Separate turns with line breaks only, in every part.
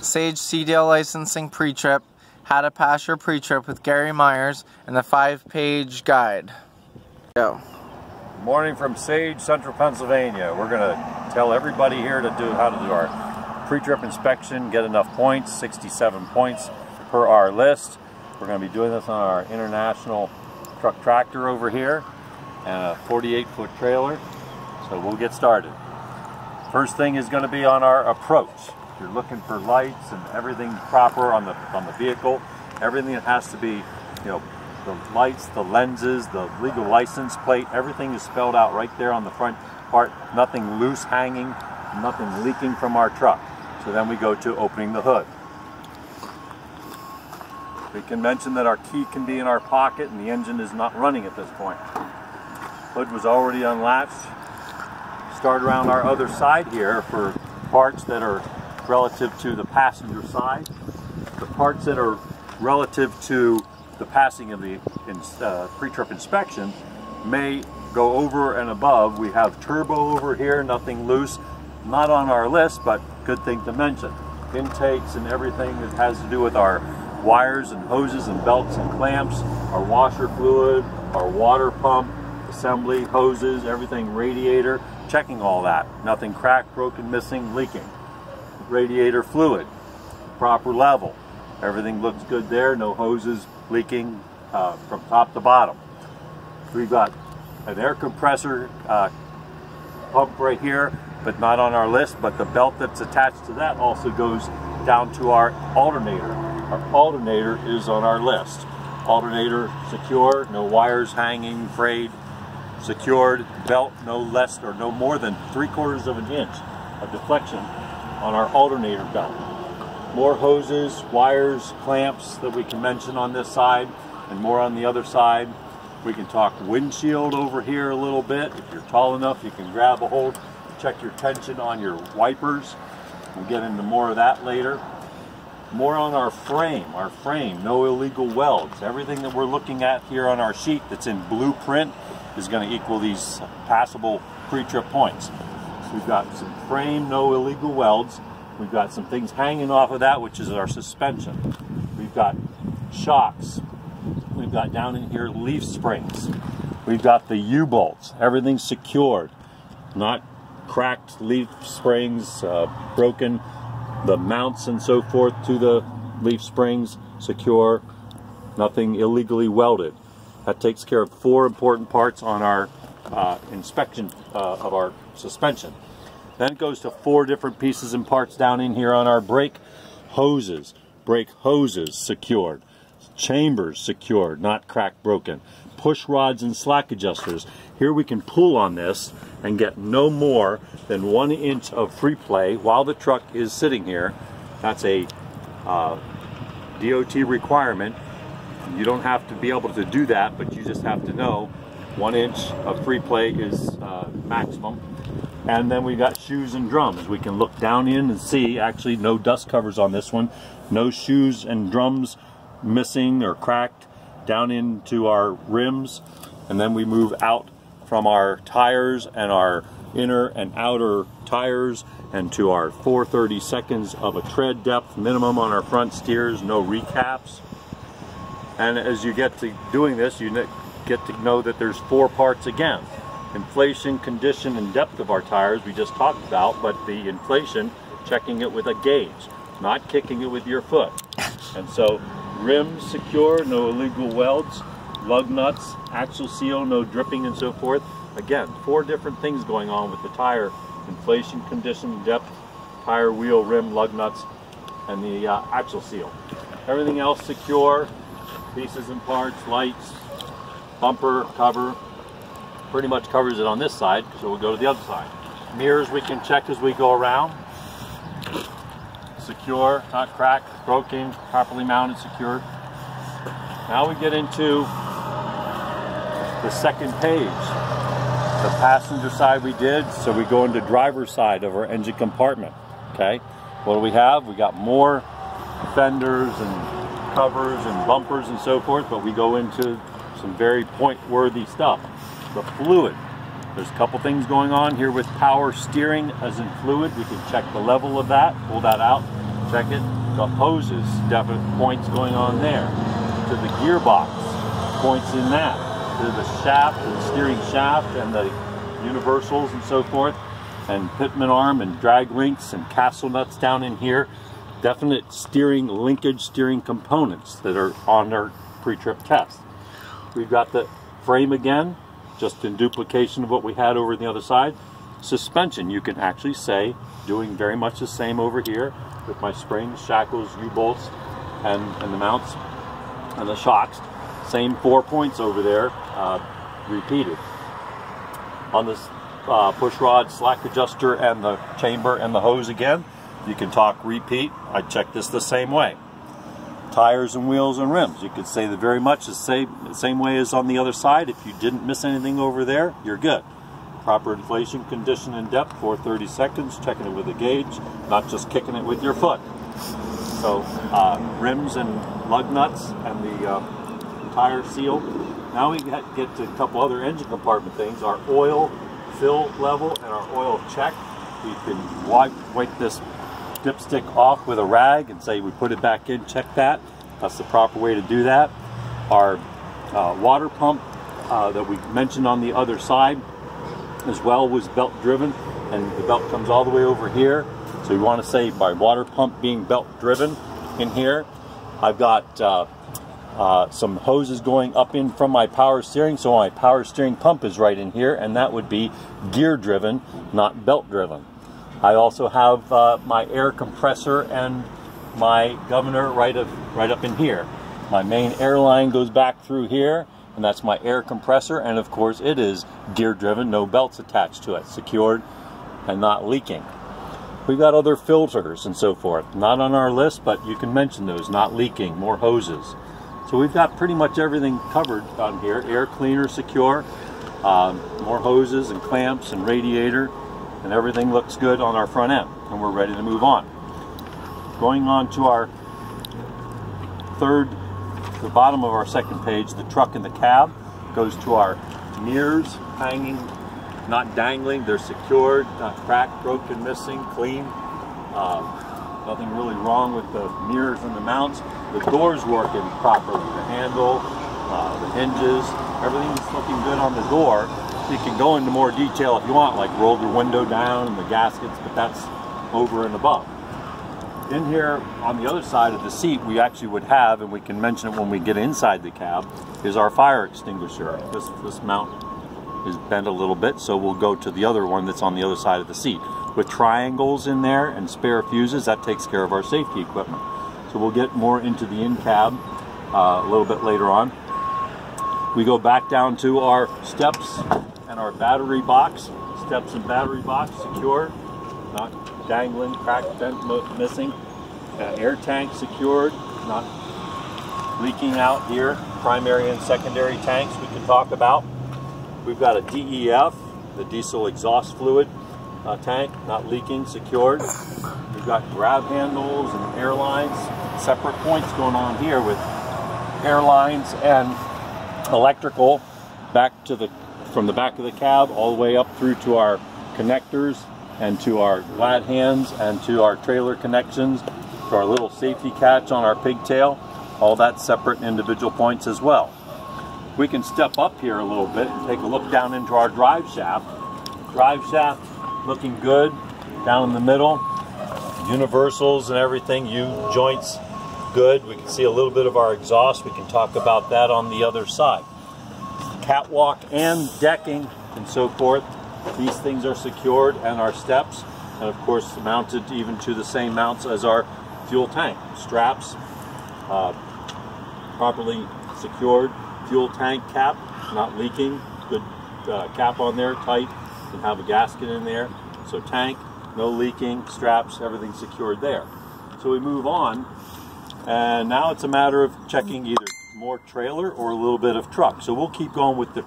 Sage CDL licensing pre-trip, how to pass your pre-trip with Gary Myers, and the 5-page guide. Go.
Morning from Sage, Central Pennsylvania. We're going to tell everybody here to do how to do our pre-trip inspection, get enough points, 67 points per our list. We're going to be doing this on our international truck tractor over here and a 48-foot trailer. So we'll get started. First thing is going to be on our approach. If you're looking for lights and everything proper on the vehicle, everything that has to be, the lights, the lenses, the legal license plate, everything is spelled out right there on the front part. Nothing loose hanging, nothing leaking from our truck. So then we go to opening the hood. We can mention that our key can be in our pocket and the engine is not running at this point. Hood was already unlatched. Start around our other side here for parts that are relative to the passenger side. The parts that are relative to the passing of the pre-trip inspection may go over and above. We have turbo over here, nothing loose, not on our list, but good thing to mention. Intakes and everything that has to do with our wires and hoses and belts and clamps, our washer fluid, our water pump, assembly, hoses, everything, radiator, checking all that. Nothing cracked, broken, missing, leaking. Radiator fluid, proper level. Everything looks good there, no hoses leaking from top to bottom. We've got an air compressor pump right here, but not on our list, but the belt that's attached to that also goes down to our alternator. Our alternator is on our list. Alternator secure, no wires hanging, frayed, secured, belt no less or no more than 3/4 of an inch of deflection on our alternator belt. More hoses, wires, clamps that we can mention on this side and more on the other side. We can talk windshield over here a little bit. If you're tall enough, you can grab a hold, check your tension on your wipers. We'll get into more of that later. More on our frame, no illegal welds. Everything that we're looking at here on our sheet that's in blueprint is going to equal these passable pre-trip points. We've got some frame, no illegal welds. We've got some things hanging off of that, which is our suspension. We've got shocks. We've got down in here leaf springs. We've got the U-bolts. Everything's secured. Not cracked leaf springs, broken. The mounts and so forth to the leaf springs, secure. Nothing illegally welded. That takes care of 4 important parts on our inspection of our suspension. Then it goes to 4 different pieces and parts down in here on our brake hoses. Brake hoses secured. Chambers secured, not cracked, broken. Push rods and slack adjusters. Here we can pull on this and get no more than 1 inch of free play while the truck is sitting here. That's a DOT requirement. You don't have to be able to do that, but you just have to know 1 inch of free play is maximum. And then we got shoes and drums. We can look down in and see, actually no dust covers on this one, no shoes and drums missing or cracked down into our rims. And then we move out from our tires and our inner and outer tires and to our 4/32 of a tread depth minimum on our front steers, no recaps. And as you get to doing this, you get to know that there's 4 parts again. Inflation, condition, and depth of our tires we just talked about, but the inflation, checking it with a gauge, not kicking it with your foot. And so rims secure, no illegal welds, lug nuts, axle seal, no dripping and so forth. Again, 4 different things going on with the tire: inflation, condition, depth, tire, wheel, rim, lug nuts, and the axle seal. Everything else secure, pieces and parts, lights, bumper, cover, pretty much covers it on this side, so we'll go to the other side. Mirrors we can check as we go around. Secure, not cracked, broken, properly mounted, secured. Now we get into the second page. The passenger side we did, so we go into driver's side of our engine compartment. Okay, what do we have? We got more fenders and covers and bumpers and so forth, but we go into some very point-worthy stuff. The fluid. There's a couple things going on here with power steering as in fluid. We can check the level of that, pull that out. check it. The hoses, definite points going on there. To the gearbox, points in that. To the shaft, and steering shaft, and the universals and so forth, and pitman arm and drag links and castle nuts down in here. Definite steering linkage, steering components that are on our pre-trip test. We've got the frame again, just in duplication of what we had over the other side. Suspension, you can actually say, doing very much the same over here with my springs, shackles, U-bolts, and the mounts and the shocks. Same 4 points over there, repeated. On this push rod, slack adjuster, and the chamber and the hose again, you can talk repeat. I check this the same way. Tires and wheels and rims, you could say very much the same way as on the other side. If you didn't miss anything over there, you're good. Proper inflation, condition, and depth for 30 seconds, checking it with a gauge, not just kicking it with your foot. So rims and lug nuts and the tire seal. Now we get to a couple other engine compartment things. Our oil fill level and our oil check. We can wipe this dipstick off with a rag and say we put it back in, check that. That's the proper way to do that. Our water pump that we mentioned on the other side as well was belt driven, and the belt comes all the way over here. So we want to say by water pump being belt driven in here. I've got some hoses going up in from my power steering, so my power steering pump is right in here, and that would be gear driven, not belt driven. I also have my air compressor and my governor right up in here. My main air line goes back through here, and that's my air compressor, and of course it is gear driven, no belts attached to it, secured and not leaking. We've got other filters and so forth, not on our list, but you can mention those, not leaking, more hoses. So we've got pretty much everything covered on here. Air cleaner, secure, more hoses and clamps and radiator, and everything looks good on our front end, and we're ready to move on. Going on to our the bottom of our second page, the truck and the cab, goes to our mirrors, hanging, not dangling, they're secured, not cracked, broken, missing, clean. Nothing really wrong with the mirrors and the mounts. The door's working properly, the handle, the hinges, everything's looking good on the door. You can go into more detail if you want, like roll the window down and the gaskets, but that's over and above. In here, on the other side of the seat, we actually would have, and we can mention it when we get inside the cab, is our fire extinguisher. This mount is bent a little bit, so we'll go to the other one that's on the other side of the seat. With triangles in there and spare fuses, that takes care of our safety equipment. So we'll get more into the in-cab a little bit later on. We go back down to our steps and our battery box. Steps and battery box secure, not dangling, cracked, bent, missing. Air tank secured, not leaking out here. Primary and secondary tanks we can talk about. We've got a DEF, the diesel exhaust fluid tank, not leaking, secured. We've got grab handles and airlines, separate points going on here with airlines and electrical back to from the back of the cab all the way up through to our connectors and to our glad hands and to our trailer connections, to our little safety catch on our pigtail, all that separate individual points as well. We can step up here a little bit and take a look down into our drive shaft. Drive shaft looking good down in the middle. Universals and everything, U-joints good. We can see a little bit of our exhaust. We can talk about that on the other side. Catwalk and decking and so forth. These things are secured, and our steps, and of course mounted even to the same mounts as our fuel tank. Straps properly secured. Fuel tank cap, not leaking. Good cap on there, tight. Can have a gasket in there. So tank, no leaking. Straps, everything secured there. So we move on, and now it's a matter of checking either more trailer or a little bit of truck. So we'll keep going with the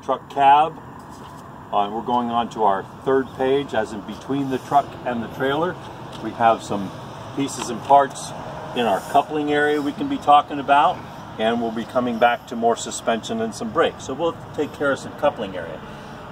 truck cab. We're going on to our third page, as in between the truck and the trailer. We have some pieces and parts in our coupling area we can be talking about, and we'll be coming back to more suspension and some brakes. So we'll take care of some coupling area.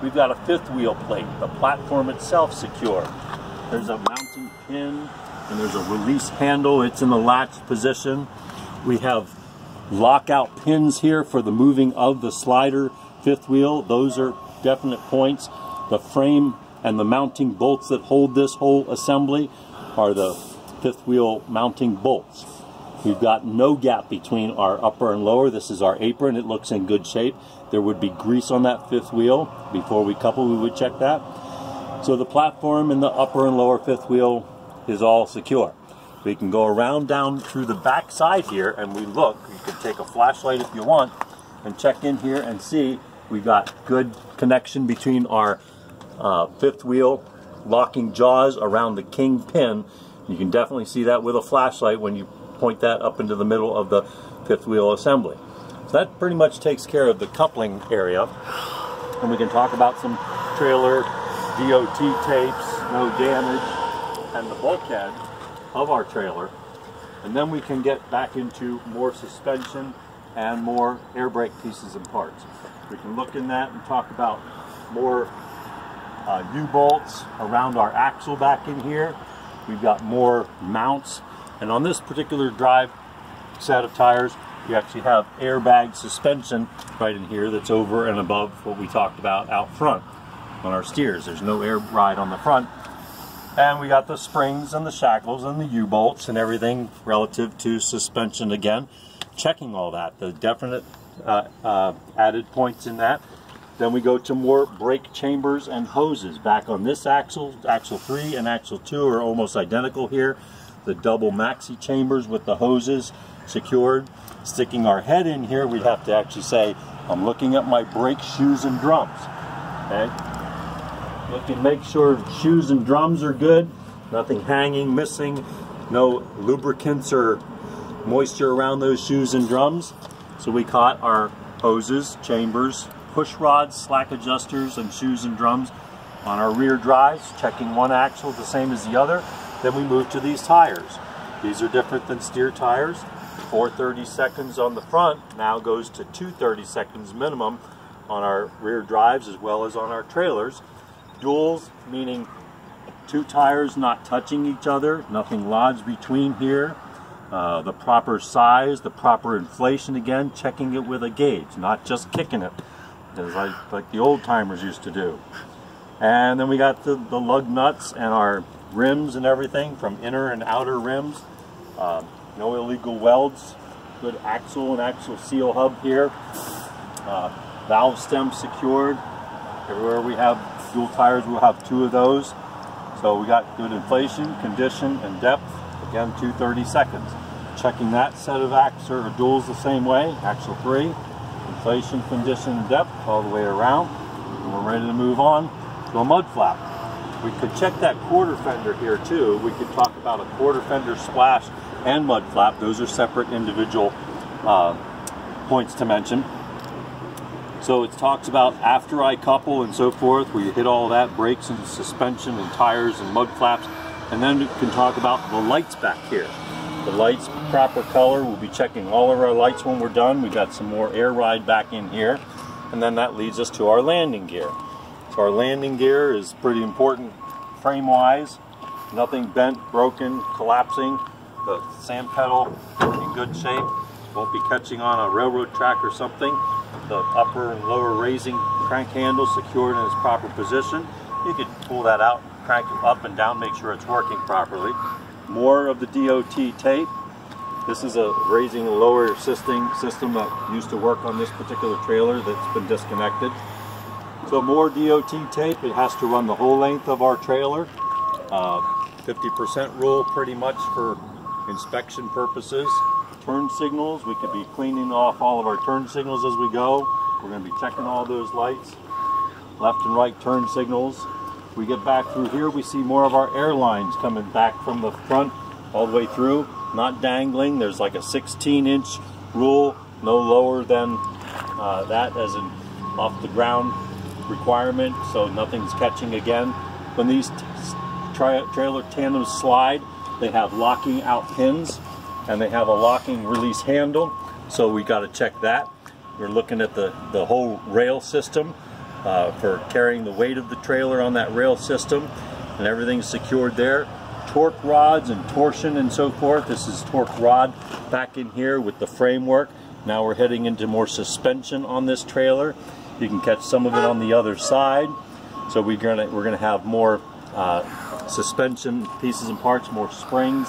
We've got a fifth wheel plate, the platform itself secure. There's a mounting pin and there's a release handle. It's in the latched position. We have lockout pins here for the moving of the slider fifth wheel. Those are definite points. The frame and the mounting bolts that hold this whole assembly are the fifth wheel mounting bolts. We've got no gap between our upper and lower. This is our apron. It looks in good shape. There would be grease on that fifth wheel. Before we couple, we would check that. So the platform in the upper and lower fifth wheel is all secure. We can go around down through the back side here and we look. You can take a flashlight if you want and check in here and see we've got good connection between our fifth wheel locking jaws around the king pin. You can definitely see that with a flashlight when you point that up into the middle of the fifth wheel assembly. So that pretty much takes care of the coupling area. And we can talk about some trailer DOT tapes, no damage, and the bulkhead of our trailer. And then we can get back into more suspension and more air brake pieces and parts. We can look in that and talk about more U-bolts around our axle back in here. We've got more mounts, and on this particular drive set of tires we actually have airbag suspension right in here that's over and above what we talked about out front on our steers. There's no air ride on the front, and we got the springs and the shackles and the U-bolts and everything relative to suspension. Again, checking all that, the definite added points in that. Then we go to more brake chambers and hoses. Back on this axle, axle 3 and axle 2 are almost identical here. The double maxi chambers with the hoses secured. Sticking our head in here, we'd have to actually say, I'm looking at my brake shoes and drums. Okay? Look and make sure shoes and drums are good. Nothing hanging, missing. No lubricants or moisture around those shoes and drums. So we caught our hoses, chambers, push rods, slack adjusters, and shoes and drums on our rear drives, checking one axle the same as the other. Then we move to these tires. These are different than steer tires. 430 seconds on the front now goes to 230 seconds minimum on our rear drives as well as on our trailers. Duals, meaning two tires not touching each other, nothing lodged between here. The proper size, the proper inflation, again, checking it with a gauge, not just kicking it, like the old timers used to do. And then we got the lug nuts and our rims and everything from inner and outer rims. No illegal welds, good axle and axle seal hub here. Valve stem secured. Everywhere we have dual tires, we'll have 2 of those. So we got good inflation, condition, and depth. Again, 230 seconds. Checking that set of axle or duals the same way. Axle 3, inflation, condition, and depth all the way around. And we're ready to move on to a mud flap. We could check that quarter fender here too. We could talk about a quarter fender splash and mud flap. Those are separate individual points to mention. So it talks about after I couple and so forth. We hit all that, brakes and suspension and tires and mud flaps. And then we can talk about the lights back here. The lights, proper color. We'll be checking all of our lights when we're done. We've got some more air ride back in here. And then that leads us to our landing gear. So our landing gear is pretty important frame-wise. Nothing bent, broken, collapsing. The sand pedal in good shape. Won't be catching on a railroad track or something. The upper and lower raising crank handle secured in its proper position. You could pull that out, crank it up and down, make sure it's working properly. More of the DOT tape. This is a raising and lower system that used to work on this particular trailer that's been disconnected. So more DOT tape. It has to run the whole length of our trailer. 50% rule pretty much for inspection purposes. Turn signals. We could be cleaning off all of our turn signals as we go. We're going to be checking all those lights. Left and right turn signals. We get back through here, we see more of our air lines coming back from the front all the way through, not dangling. There's like a 16-inch rule, no lower than that as an off the ground requirement, so nothing's catching again. When these trailer tandems slide, they have locking out pins and they have a locking release handle, so we got to check that. We're looking at the whole rail system. For carrying the weight of the trailer on that rail system. and everything's secured there. Torque rods and torsion and so forth. This is torque rod back in here with the framework. Now we're heading into more suspension on this trailer. You can catch some of it on the other side. So we're gonna have more suspension pieces and parts, more springs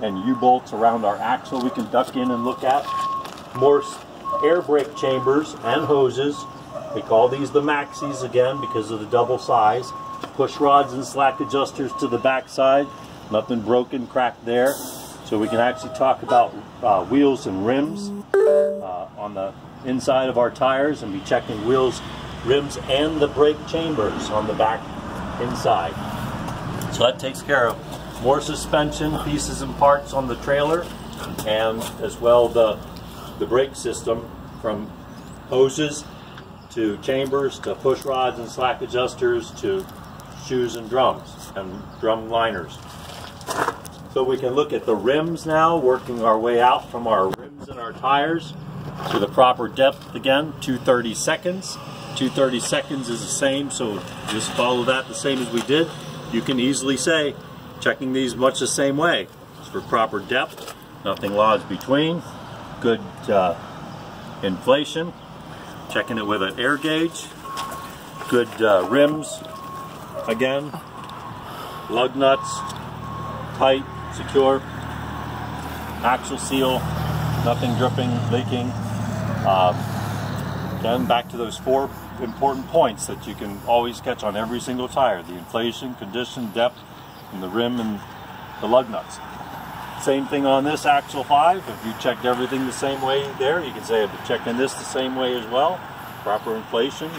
and U-bolts around our axle we can duck in and look at. More air brake chambers and hoses. We call these the maxis again because of the double size. Push rods and slack adjusters to the back side. Nothing broken, cracked there. So we can actually talk about wheels and rims on the inside of our tires, and be checking wheels, rims, and the brake chambers on the back inside. So that takes care of more suspension pieces and parts on the trailer, and as well the brake system, from hoses to chambers to push rods and slack adjusters to shoes and drums and drum liners. So we can look at the rims now, working our way out from our rims and our tires to the proper depth again, 2/32. 2/32 is the same, so just follow that the same as we did. You can easily say, checking these much the same way. It's for proper depth, nothing lodged between, good inflation, checking it with an air gauge, good rims, again, lug nuts, tight, secure, axle seal, nothing dripping, leaking. Again, back to those 4 important points that you can always catch on every single tire: the inflation, condition, depth, and the rim and the lug nuts. Same thing on this axle 5. If you checked everything the same way there, you can say I've been checking this the same way as well. Proper inflation,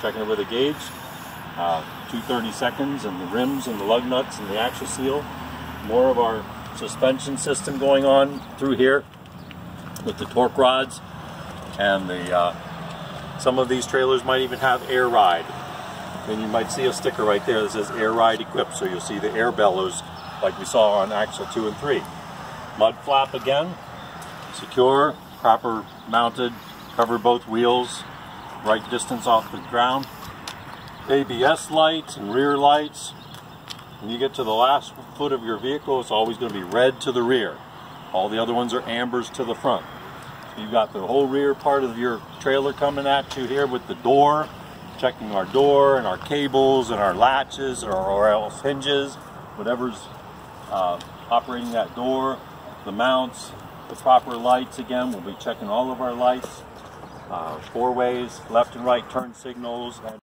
checking it with a gauge, 2/32, and the rims and the lug nuts and the axle seal. More of our suspension system going on through here with the torque rods, and the some of these trailers might even have air ride. And you might see a sticker right there that says air ride equipped, so you'll see the air bellows like we saw on axle 2 and 3. Mud flap again, secure, proper mounted, cover both wheels, right distance off the ground. ABS lights and rear lights. When you get to the last foot of your vehicle, it's always going to be red to the rear. All the other ones are ambers to the front. So you've got the whole rear part of your trailer coming at you here with the door, checking our door and our cables and our latches or else hinges, whatever's operating that door, the mounts, the proper lights. Again, we'll be checking all of our lights, 4 ways, left and right turn signals, and